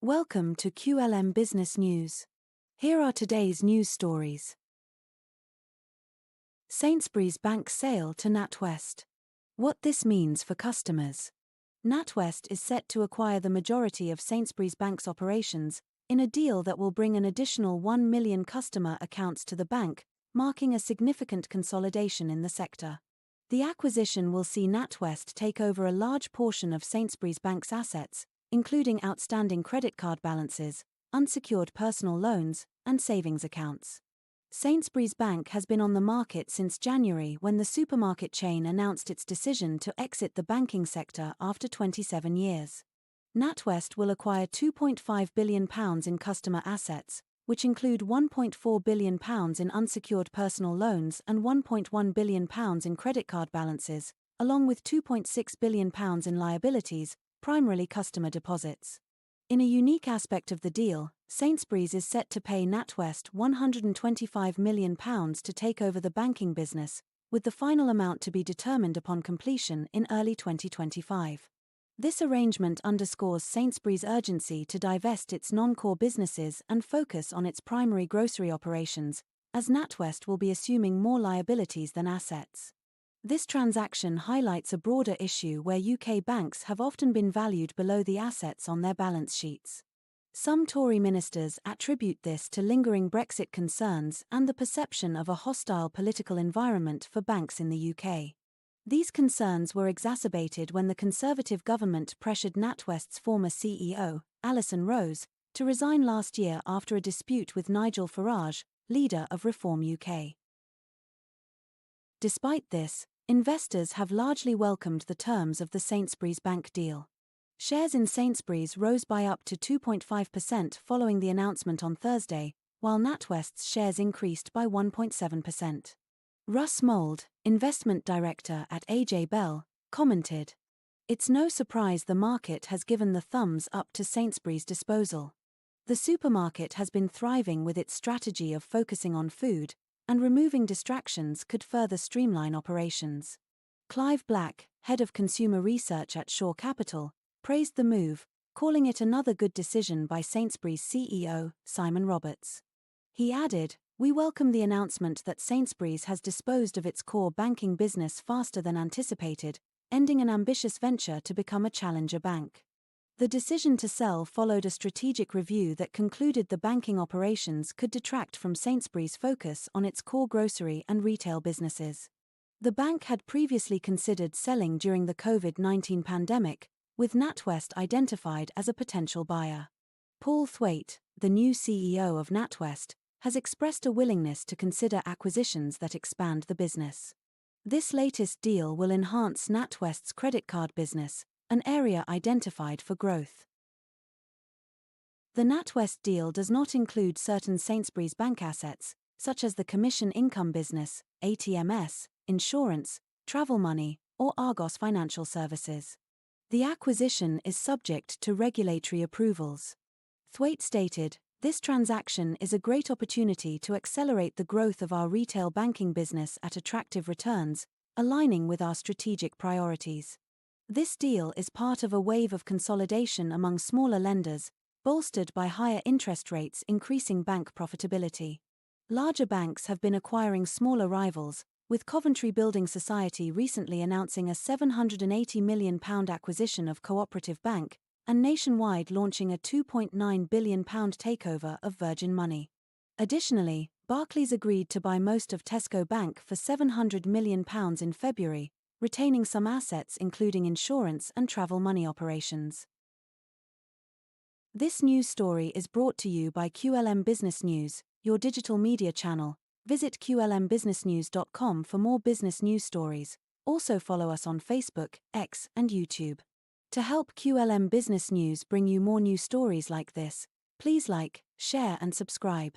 Welcome to QLM Business News. Here are today's news stories. Sainsbury's bank sale to NatWest. What this means for customers. NatWest is set to acquire the majority of Sainsbury's bank's operations, in a deal that will bring an additional 1 million customer accounts to the bank, marking a significant consolidation in the sector. The acquisition will see NatWest take over a large portion of Sainsbury's bank's assets, including outstanding credit card balances, unsecured personal loans, and savings accounts. Sainsbury's Bank has been on the market since January when the supermarket chain announced its decision to exit the banking sector after 27 years. NatWest will acquire £2.5 billion in customer assets, which include £1.4 billion in unsecured personal loans and £1.1 billion in credit card balances, along with £2.6 billion in liabilities, primarily customer deposits. In a unique aspect of the deal, Sainsbury's is set to pay NatWest £125 million to take over the banking business, with the final amount to be determined upon completion in early 2025. This arrangement underscores Sainsbury's urgency to divest its non-core businesses and focus on its primary grocery operations, as NatWest will be assuming more liabilities than assets. This transaction highlights a broader issue where UK banks have often been valued below the assets on their balance sheets. Some Tory ministers attribute this to lingering Brexit concerns and the perception of a hostile political environment for banks in the UK. These concerns were exacerbated when the Conservative government pressured NatWest's former CEO, Alison Rose, to resign last year after a dispute with Nigel Farage, leader of Reform UK. Despite this, investors have largely welcomed the terms of the Sainsbury's Bank deal. Shares in Sainsbury's rose by up to 2.5% following the announcement on Thursday, while NatWest's shares increased by 1.7%. Russ Mould, investment director at AJ Bell, commented, "It's no surprise the market has given the thumbs up to Sainsbury's disposal. The supermarket has been thriving with its strategy of focusing on food, and removing distractions could further streamline operations." Clive Black, head of consumer research at Shore Capital, praised the move, calling it another good decision by Sainsbury's CEO, Simon Roberts. He added, "We welcome the announcement that Sainsbury's has disposed of its core banking business faster than anticipated, ending an ambitious venture to become a challenger bank." The decision to sell followed a strategic review that concluded the banking operations could detract from Sainsbury's focus on its core grocery and retail businesses. The bank had previously considered selling during the COVID-19 pandemic, with NatWest identified as a potential buyer. Paul Thwaite, the new CEO of NatWest, has expressed a willingness to consider acquisitions that expand the business. This latest deal will enhance NatWest's credit card business, an area identified for growth. The NatWest deal does not include certain Sainsbury's Bank assets, such as the commission income business, ATMS, insurance, travel money, or Argos Financial Services. The acquisition is subject to regulatory approvals. Thwaite stated, "This transaction is a great opportunity to accelerate the growth of our retail banking business at attractive returns, aligning with our strategic priorities. This deal is part of a wave of consolidation among smaller lenders, bolstered by higher interest rates increasing bank profitability. Larger banks have been acquiring smaller rivals, with Coventry Building Society recently announcing a £780 million acquisition of Cooperative Bank, and Nationwide launching a £2.9 billion takeover of Virgin Money. Additionally, Barclays agreed to buy most of Tesco Bank for £700 million in February, retaining some assets including insurance and travel money operations. This news story is brought to you by QLM Business News, your digital media channel. Visit qlmbusinessnews.com for more business news stories. Also follow us on Facebook, X, and YouTube. To help QLM Business News bring you more new stories like this, please like, share and subscribe.